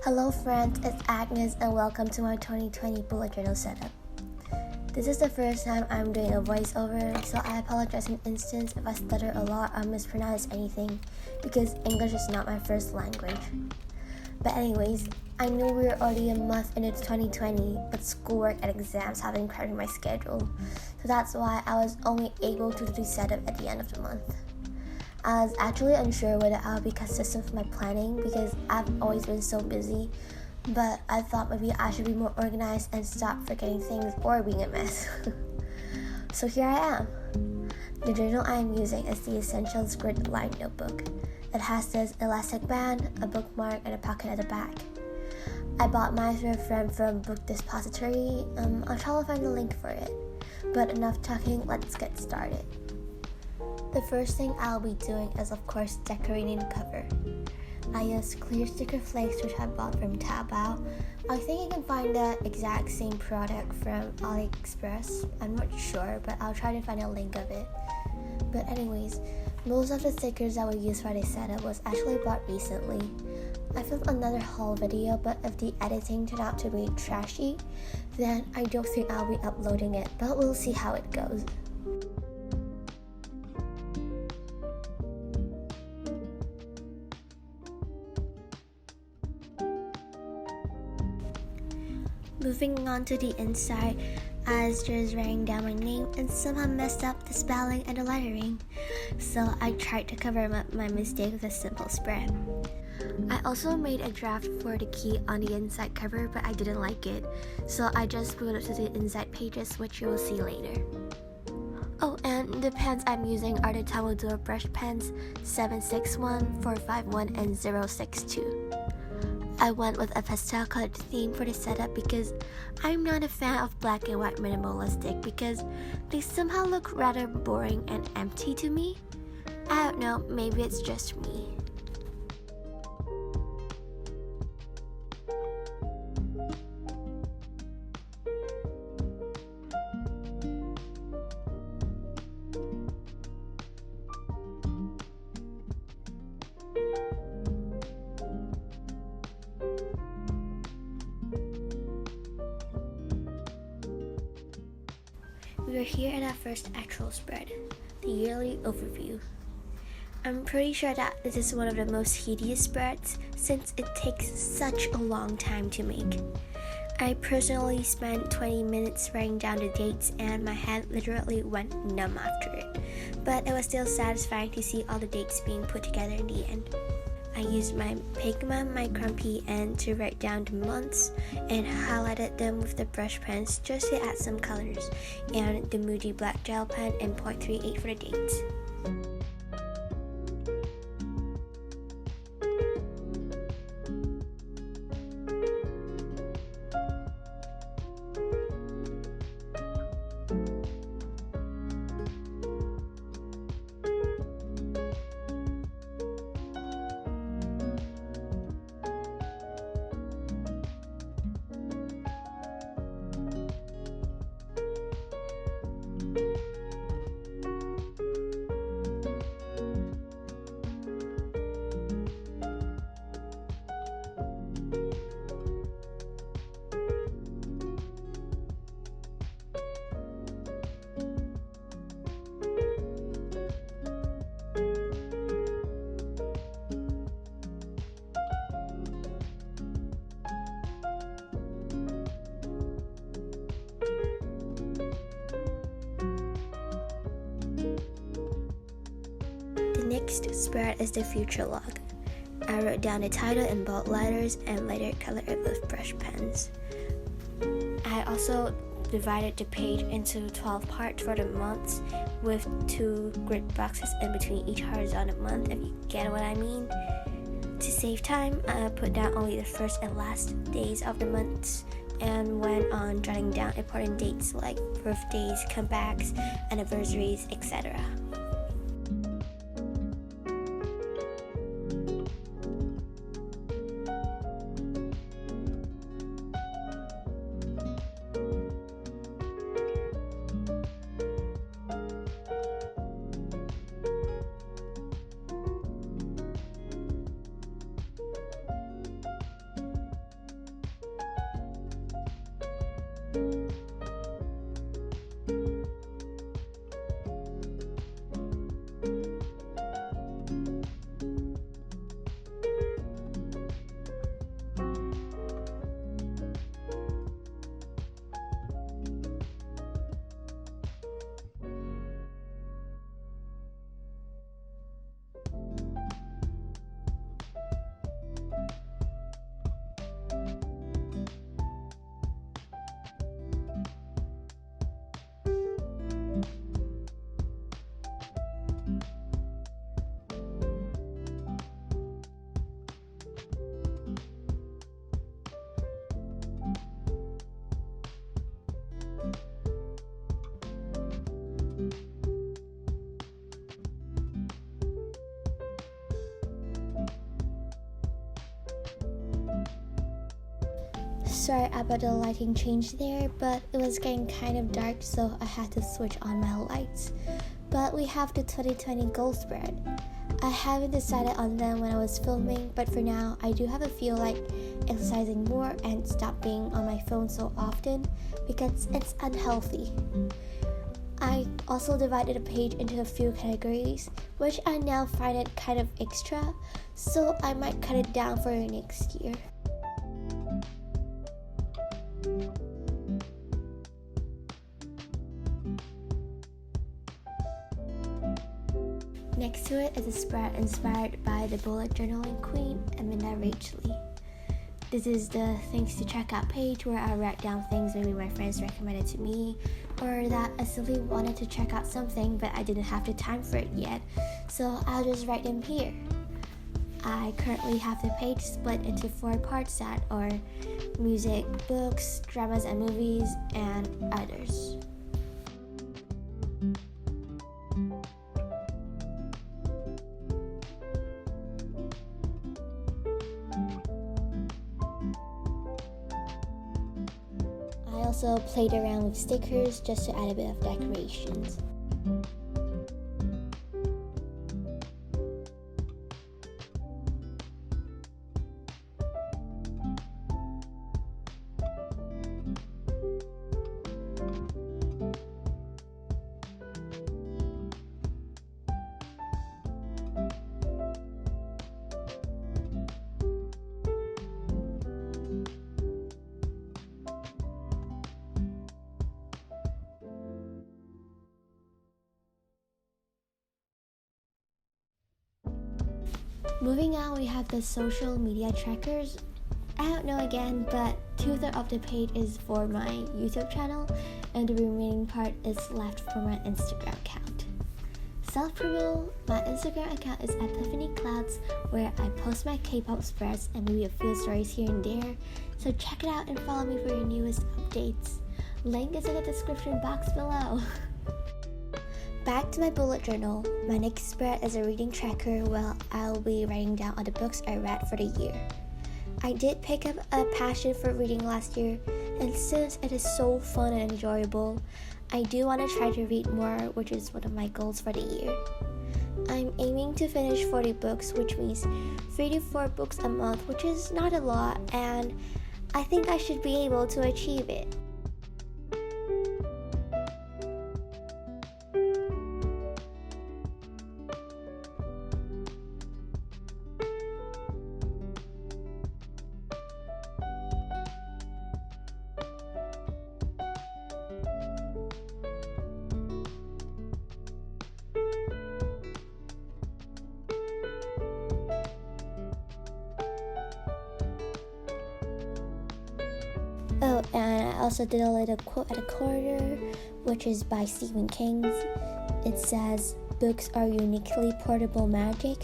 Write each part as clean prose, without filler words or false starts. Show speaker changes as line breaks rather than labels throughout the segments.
Hello friends, it's Agnes and welcome to my 2020 bullet journal setup. This is the first time I'm doing a voiceover, so I apologize in instance if I stutter a lot or mispronounce anything because English is not my first language. But anyways, I know we're already a month into 2020, but schoolwork and exams have been crowding my schedule, so that's why I was only able to do the setup at the end of the month. I was actually unsure whether I would be consistent with my planning because I've always been so busy, but I thought maybe I should be more organized and stop forgetting things or being a mess. So here I am. The journal I am using is the Essentials Grid Line Notebook. It has this elastic band, a bookmark, and a pocket at the back. I bought mine through a friend from Book Depository. I'll try to find the link for it. But enough talking, let's get started. The first thing I'll be doing is of course decorating the cover. I used clear sticker flakes which I bought from Taobao. I think you can find the exact same product from AliExpress. I'm not sure, but I'll try to find a link of it. But anyways, most of the stickers I will use for this setup was actually bought recently. I filmed another haul video, but if the editing turned out to be trashy, then I don't think I'll be uploading it, but we'll see how it goes. Moving on to the inside, I was just writing down my name and somehow messed up the spelling and the lettering. So I tried to cover up my mistake with a simple spread. I also made a draft for the key on the inside cover, but I didn't like it. So I just put it to the inside pages, which you will see later. Oh, and the pens I'm using are the Tamodoro brush pens 761, 451, and 062. I went with a pastel colored theme for the setup because I'm not a fan of black and white minimalistic because they somehow look rather boring and empty to me. I don't know, maybe it's just me. We are here at our first actual spread, the yearly overview. I'm pretty sure that this is one of the most hideous spreads since it takes such a long time to make. I personally spent 20 minutes writing down the dates and my hand literally went numb after it, but it was still satisfying to see all the dates being put together in the end. I used my Pigma Micron pen to write down the months and highlighted them with the brush pens just to add some colors, and the Moody Black Gel pen and .38 for the dates. The next spread is the future log. I wrote down the title in bold letters and later colored it with brush pens. I also divided the page into 12 parts for the months with 2 grid boxes in between each horizontal month, if you get what I mean. To save time, I put down only the first and last days of the months and went on jotting down important dates like birthdays, comebacks, anniversaries, etc. Sorry about the lighting change there, but it was getting kind of dark, so I had to switch on my lights. But we have the 2020 goal spread. I haven't decided on them when I was filming, but for now, I do have a feel like exercising more and stop being on my phone so often because it's unhealthy. I also divided the page into a few categories, which I now find it kind of extra, so I might cut it down for next year. Next to it is a spread inspired by the bullet journaling queen, Amanda Rachley. This is the things to check out page where I write down things maybe my friends recommended to me, or that I simply wanted to check out something but I didn't have the time for it yet, so I'll just write them here. I currently have the page split into 4 parts that are music, books, dramas and movies, and others. I also played around with stickers just to add a bit of decorations. Moving on, we have the social media trackers. I don't know again, but 2/3 of the page is for my YouTube channel and the remaining part is left for my Instagram account. Self-promo, my Instagram account is Epiphany Clouds, where I post my K-pop spreads and maybe a few stories here and there, so check it out and follow me for your newest updates. Link is in the description box below. Back to my bullet journal. My next spread is a reading tracker where I'll be writing down all the books I read for the year. I did pick up a passion for reading last year, and since it is so fun and enjoyable, I do want to try to read more, which is one of my goals for the year. I'm aiming to finish 40 books, which means 3 to 4 books a month, which is not a lot, and I think I should be able to achieve it. Oh, and I also did a little quote at the corner, which is by Stephen King. It says, "Books are uniquely portable magic,"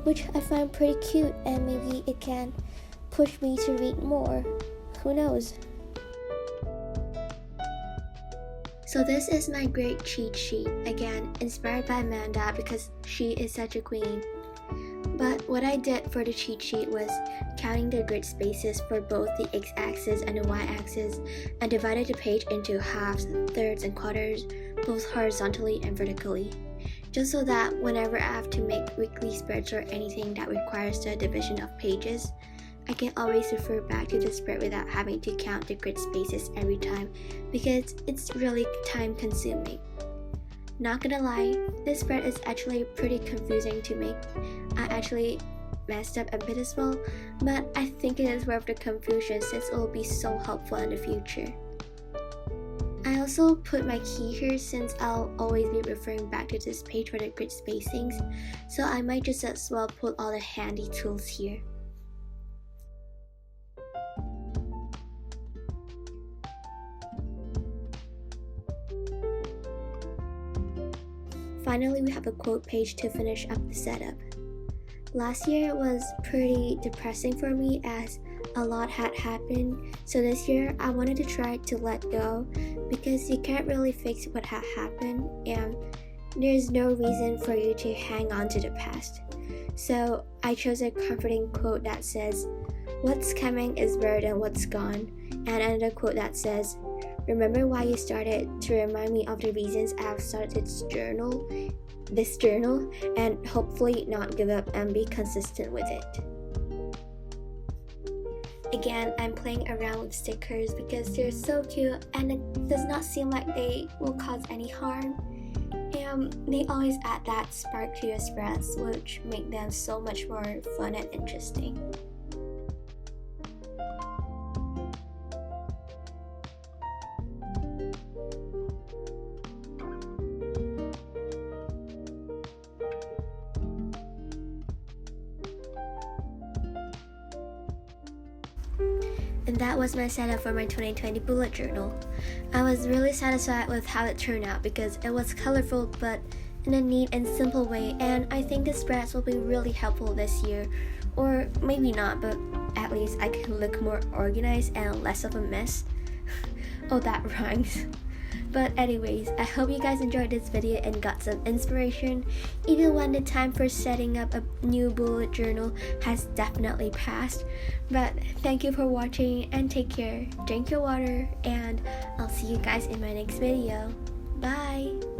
which I find pretty cute, and maybe it can push me to read more. Who knows? So this is my great cheat sheet, again inspired by Amanda because she is such a queen. But what I did for the cheat sheet was counting the grid spaces for both the x-axis and the y-axis and divided the page into halves, thirds, and quarters, both horizontally and vertically, just so that whenever I have to make weekly spreads or anything that requires the division of pages, I can always refer back to the spread without having to count the grid spaces every time because it's really time consuming. Not gonna lie, this spread is actually pretty confusing to make. I actually messed up a bit as well, but I think it is worth the confusion since it will be so helpful in the future. I also put my key here since I'll always be referring back to this page for the grid spacings, so I might just as well put all the handy tools here. Finally, we have a quote page to finish up the setup. Last year was pretty depressing for me as a lot had happened, so this year I wanted to try to let go because you can't really fix what had happened and there's no reason for you to hang on to the past. So I chose a comforting quote that says, "What's coming is better than what's gone. and another quote that says, "Remember why you started to remind me of the reasons I've started this journal, and hopefully not give up and be consistent with it." Again, I'm playing around with stickers because they're so cute and it does not seem like they will cause any harm. And they always add that spark to your spreads, which make them so much more fun and interesting. And that was my setup for my 2020 bullet journal. I was really satisfied with how it turned out because it was colorful but in a neat and simple way, and I think the spreads will be really helpful this year. Or maybe not, but at least I can look more organized and less of a mess. Oh, that rhymes. But anyways, I hope you guys enjoyed this video and got some inspiration, even when the time for setting up a new bullet journal has definitely passed. But thank you for watching and take care, drink your water, and I'll see you guys in my next video. Bye!